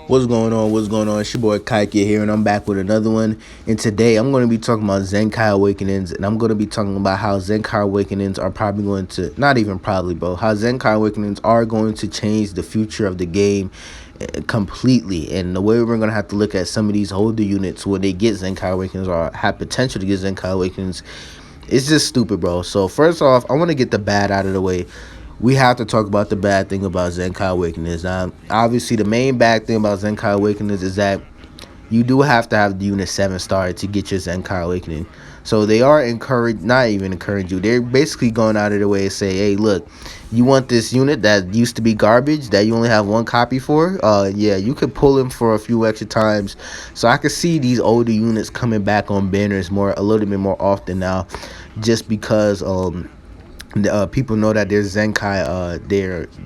What's going on? What's going on? It's your boy Kaike here, and I'm back with another one. And today I'm going to be talking about Zenkai Awakenings, and I'm going to be talking about how Zenkai Awakenings are probably going to, not even probably, bro, how Zenkai Awakenings are going to change the future of the game completely. And the way we're going to have to look at some of these older units where they get Zenkai Awakenings or have potential to get Zenkai Awakenings, it's just stupid, bro. So first off, I want to get the bad out of the way. We have to talk about the bad thing about Zenkai Awakenings. Now, obviously, the main bad thing about Zenkai Awakenings is that you do have to have the unit 7 star to get your Zenkai Awakening. So they are not even encourage you. They're basically going out of their way to say, hey, look, you want this unit that used to be garbage that you only have one copy for? Yeah, you could pull him for a few extra times. So I could see these older units coming back on banners a little bit more often now, just because people know that there's Zenkai,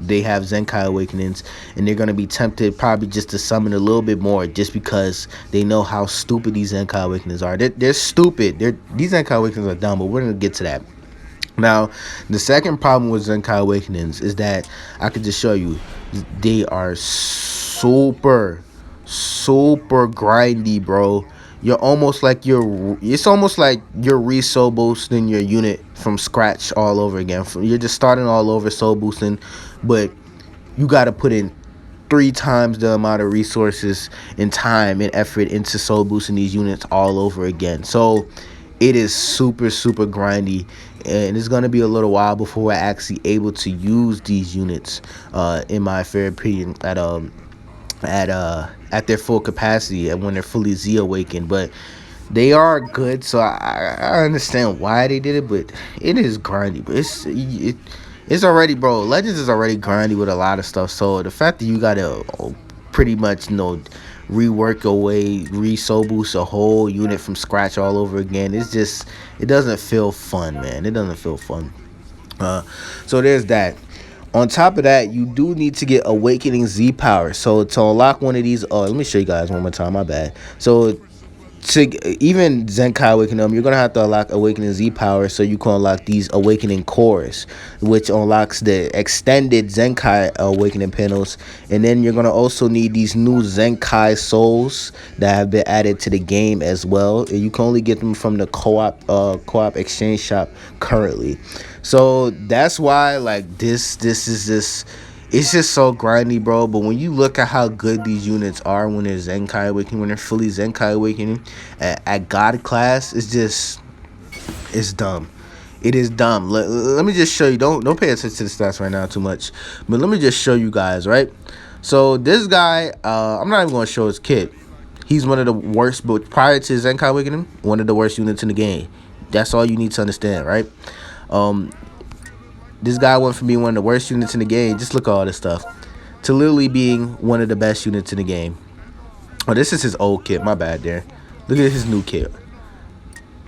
they have Zenkai Awakenings, and they're gonna be tempted probably just to summon a little bit more, just because they know how stupid these Zenkai Awakenings are. They're stupid. These Zenkai Awakenings are dumb, but we're gonna get to that. Now, the second problem with Zenkai Awakenings is that I could just show you, they are super grindy, bro. It's almost like you're re-soul boosting your unit from scratch all over again. You're just starting all over soul boosting, but you got to put in 3 times the amount of resources and time and effort into soul boosting these units all over again. So it is super grindy, and it's going to be a little while before we're actually able to use these units, in my fair opinion, at their full capacity and when they're fully Z awakened. But they are good, so I understand why they did it, but it is grindy. But it's already, bro, Legends is already grindy with a lot of stuff. So the fact that you gotta pretty much rework your way, re-soul boost a whole unit from scratch all over again, it doesn't feel fun, man. It doesn't feel fun. So there's that. On top of that, you do need to get Awakening Z power. So to unlock one of these, let me show you guys one more time, my bad. So to even Zenkai Awakening, you're gonna have to unlock Awakening Z power, so you can unlock these Awakening cores, which unlocks the extended Zenkai Awakening panels. And then you're gonna also need these new Zenkai souls that have been added to the game as well. And you can only get them from the co-op exchange shop currently. So that's why, like, this is just, it's just so grindy, bro. But when you look at how good these units are when they're Zenkai Awakening, when they're fully Zenkai Awakening at God class, it's dumb. It is dumb. Let me just show you. Don't pay attention to the stats right now too much. But let me just show you guys, right? So this guy, I'm not even going to show his kit. He's one of the worst, but prior to Zenkai Awakening, one of the worst units in the game. That's all you need to understand, right? This guy went from being one of the worst units in the game, just look at all this stuff, to literally being one of the best units in the game. Oh, this is his old kit, my bad there. Look at his new kit.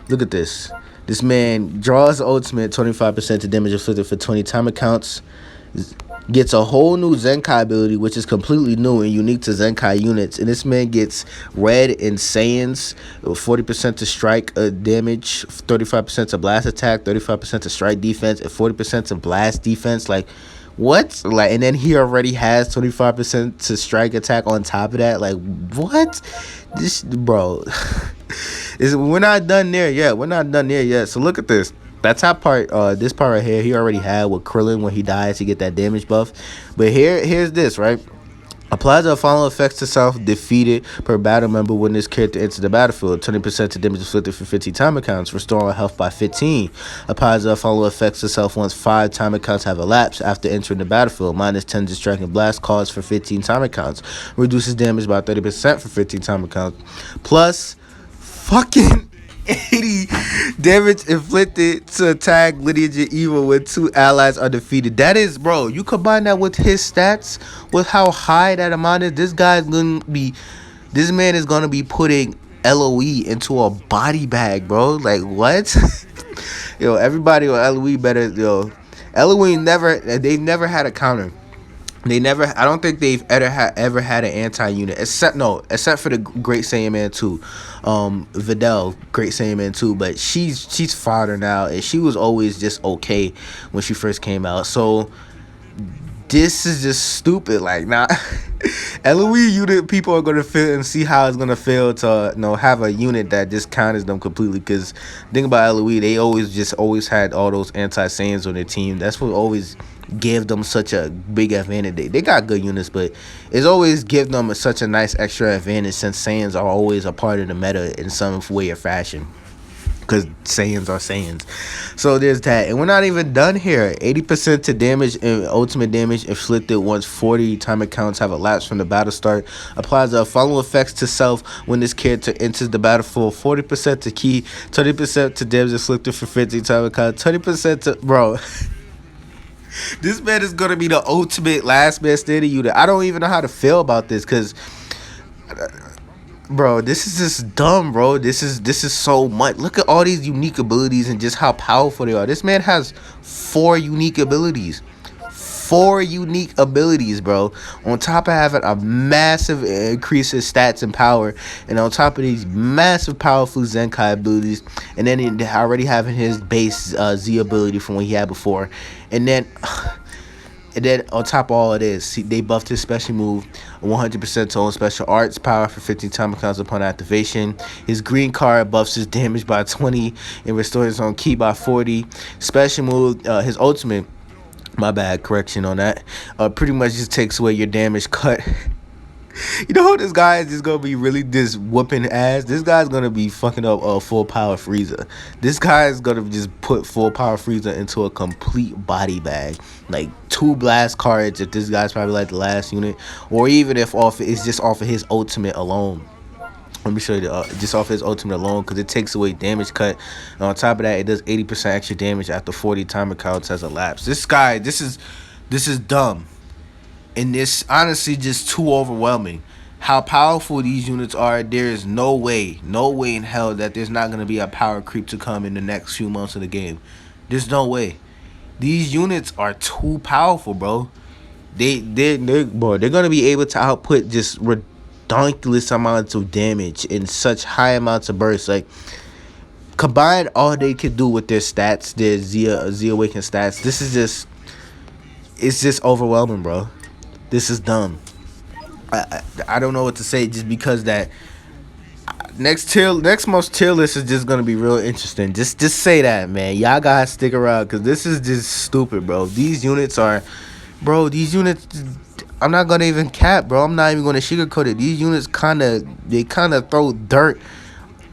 Look at this. This man draws ultimate 25% to damage inflicted for 20 timer counts. Gets a whole new Zenkai ability, which is completely new and unique to Zenkai units. And this man gets red and Saiyans, 40% to strike damage, 35% to blast attack, 35% to strike defense, and 40% to blast defense. Like, what? Like, and then he already has 25% to strike attack on top of that. Like, what? This, bro, we're not done there yet. We're not done there yet. So look at this. That top part, this part right here, he already had with Krillin when he dies to get that damage buff. But here's this, right? Applies the following effects to self defeated per battle member when this character enters the battlefield. 20% to damage inflicted for 15 timer counts, restoring health by 15. Applies the following effects to self once 5 timer counts have elapsed after entering the battlefield. Minus 10 distracting blast cause for 15 timer counts. Reduces damage by 30% for 15 timer counts. Plus fucking 80 damage inflicted to attack lineage of evil when 2 allies are defeated. That is, bro, you combine that with his stats, with how high that amount is, this man is gonna be putting LOE into a body bag, bro. Like, what? Yo, everybody on LOE better, they've never had a counter. I don't think they've ever had an anti-unit, except for the Great Saiyan Man 2, Videl, Great Saiyan Man 2, but she's fodder now, and she was always just okay when she first came out. So this is just stupid. Like, nah, LOE unit people are gonna feel and see how it's gonna feel to have a unit that just counters them completely. Because think about LOE, they always had all those anti Saiyans on their team. That's what always gave them such a big advantage. They got good units, but it's always give them such a nice extra advantage since Saiyans are always a part of the meta in some way or fashion. Because Saiyans are Saiyans. So there's that. And we're not even done here. 80% to damage and ultimate damage inflicted once 40 timer counts have elapsed from the battle start. Applies the following effects to self when this character enters the battlefield. 40% to key, 30% to damage inflicted for 50 timer counts, 20% to... Bro, this man is going to be the ultimate last man standing unit. I don't even know how to feel about this because... Bro, this is just dumb, bro. This is so much. Look at all these unique abilities and just how powerful they are. This man has 4 unique abilities. 4 unique abilities, bro. On top of having a massive increase in stats and power, and on top of these massive powerful Zenkai abilities, and then already having his base Z ability from what he had before, and then on top of all of this, they buffed his special move 100% to own special arts power for 15 time counts upon activation. His green card buffs his damage by 20 and restores his own key by 40. Special move, his ultimate, my bad, correction on that, pretty much just takes away your damage cut. You know who this guy is just gonna be really just whooping ass? This guy's gonna be fucking up full power Frieza. This guy is gonna just put full power Frieza into a complete body bag. Like 2 blast cards if this guy's probably like the last unit. Or even if it's just off of his ultimate alone. Let me show you just off his ultimate alone, because it takes away damage cut. And on top of that, it does 80% extra damage after 40 timer counts has elapsed. This guy, this is dumb. And it's honestly just too overwhelming. How powerful these units are, there is no way in hell that there's not going to be a power creep to come in the next few months of the game. There's no way. These units are too powerful, bro. They're going to be able to output just ridiculous amounts of damage in such high amounts of bursts. Like, combine all they can do with their stats, their Z Awakening stats. This is just, it's just overwhelming, bro. This is dumb. I don't know what to say, just because that next most tier list is just gonna be real interesting. Just say that, man. Y'all gotta stick around, because this is just stupid, bro. These units, I'm not gonna even cap, bro. I'm not even gonna sugarcoat it. These units kind of throw dirt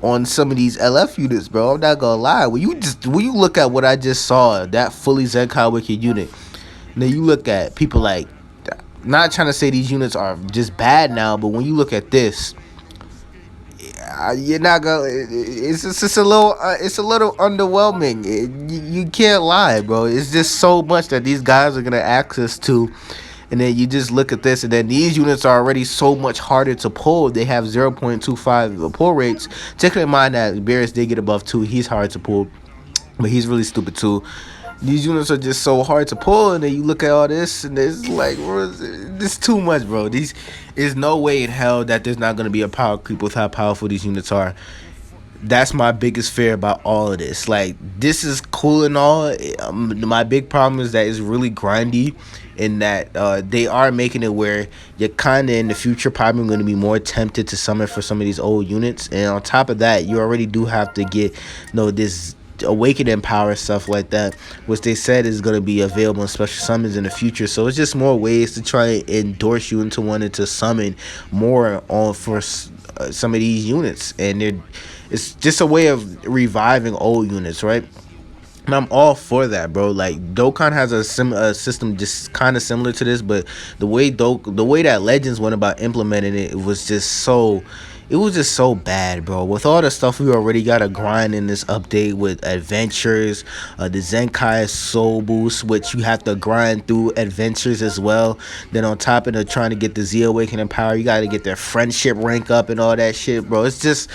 on some of these LF units, bro. I'm not gonna lie. When you look at what I just saw, that fully Zenkai Wicked unit, and then you look at people like, not trying to say these units are just bad now, but when you look at this, you're not gonna. It's a little underwhelming. You can't lie, bro. It's just so much that these guys are gonna access to, and then you just look at this, and then these units are already so much harder to pull. They have 0.25 pull rates. Take in mind that Beerus did get above 2. He's hard to pull, but he's really stupid too. These units are just so hard to pull, and then you look at all this, and it's like, bro, this too much, bro. There's no way in hell that there's not going to be a power creep with how powerful these units are. That's my biggest fear about all of this. Like, this is cool and all. My big problem is that it's really grindy, in that they are making it where you're kind of in the future probably going to be more tempted to summon for some of these old units. And on top of that, you already do have to get, this Awakening power, stuff like that, which they said is going to be available in special summons in the future. So it's just more ways to try and endorse you into wanting to summon more on for some of these units, and it's just a way of reviving old units, right? And I'm all for that, bro. Like, Dokkan has a system just kind of similar to this, but the way that Legends went about implementing it, was just so bad, bro. With all the stuff we already got to grind in this update with adventures, the Zenkai Soul Boost, which you have to grind through adventures as well. Then on top of trying to get the Z Awakening power, you got to get their friendship rank up and all that shit, bro. It's just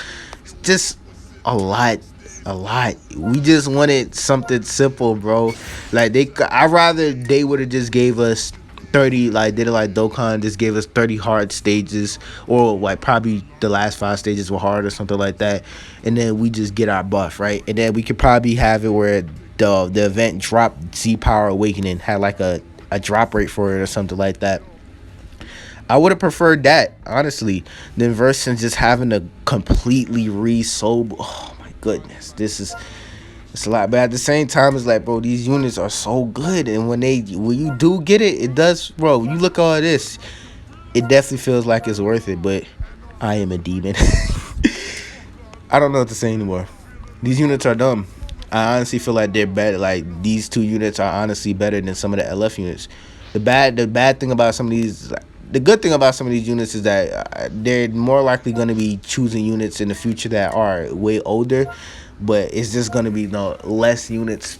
a lot. We just wanted something simple, bro. Like, I rather they would have just gave us 30, like did it like Dokkan, just gave us 30 hard stages, or like probably the last 5 stages were hard or something like that, and then we just get our buff, right? And then we could probably have it where the event drop Z Power Awakening had like a a drop rate for it or something like that. I would have preferred that, honestly, than versus just having to completely re-sold. Oh my goodness, it's a lot. But at the same time, it's like, bro, these units are so good, and when you do get it, it does, bro. You look at all this, it definitely feels like it's worth it. But I am a demon. I don't know what to say anymore. These units are dumb. I honestly feel like they're better. Like these two units are honestly better than some of the LF units. The bad thing about some of these, the good thing about some of these units is that they're more likely going to be choosing units in the future that are way older, but it's just going to be less units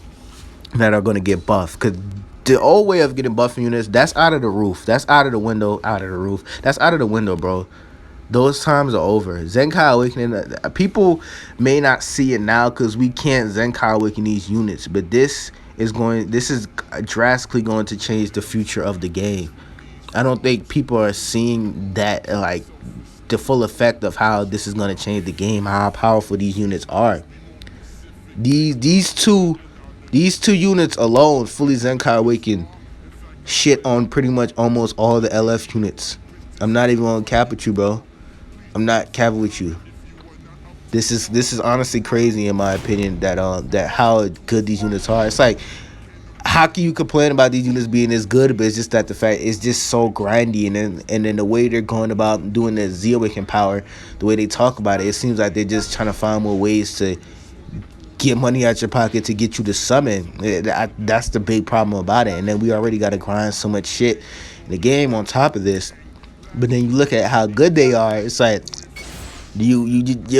that are going to get buffed. Because the old way of getting buffing units, that's out of the roof. That's out of the window. Out of the roof. That's out of the window, bro. Those times are over. Zenkai Awakening, people may not see it now because we can't Zenkai Awaken these units, but this is drastically going to change the future of the game. I don't think people are seeing that, like, the full effect of how this is going to change the game, how powerful these units are. These two units alone, fully Zenkai Awaken, shit on pretty much almost all the LF units. I'm not even gonna cap with you, bro. I'm not capping with you. This is honestly crazy in my opinion that how good these units are. It's like, how can you complain about these units being as good, but it's just that the fact it's just so grindy, and then the way they're going about doing the Z Awaken power, the way they talk about it, it seems like they're just trying to find more ways to get money out your pocket to get you to summon. That's the big problem about it. And then we already got to grind so much shit in the game on top of this. But then you look at how good they are, it's like you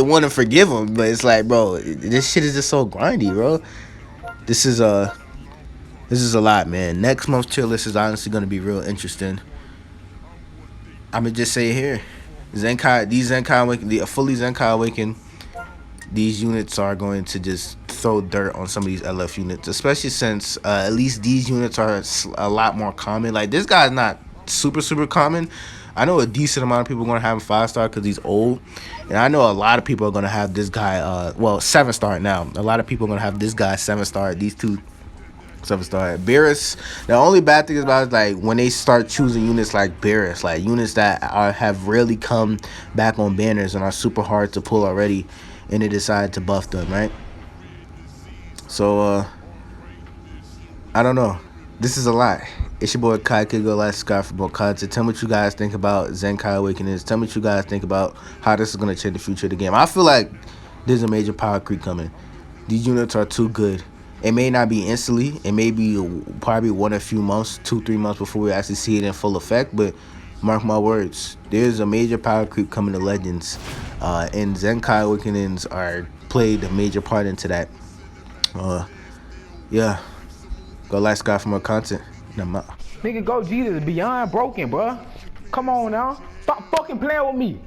want to forgive them, but it's like, bro, this shit is just so grindy, bro. This is a lot, man. Next month's tier list is honestly gonna be real interesting. I'ma just say it here, these Zenkai Awaken, the fully Zenkai Awaken, these units are going to just throw dirt on some of these LF units, especially since at least these units are a lot more common. Like, this guy's not super common. I know a decent amount of people are going to have him 5-star because he's old. And I know a lot of people are going to have this guy, 7-star now. A lot of people are going to have this guy 7-star. These two 7-star. Beerus, the only bad thing about it is, like, when they start choosing units like Beerus, like units that have rarely come back on banners and are super hard to pull already, and they decide to buff them, right? So, I don't know. This is a lot. It's your boy Kai Kigo, last Sky for more content. Tell me what you guys think about Zenkai Awakenings. Tell me what you guys think about how this is going to change the future of the game. I feel like there's a major power creep coming. These units are too good. It may not be instantly. It may be probably 2-3 months before we actually see it in full effect. But mark my words, there's a major power creep coming to Legends. And Zenkai Awakenings played a major part into that. Yeah. Go like, Sky for more content. Nigga, go Jesus, beyond broken, bruh. Come on now. Stop fucking playing with me.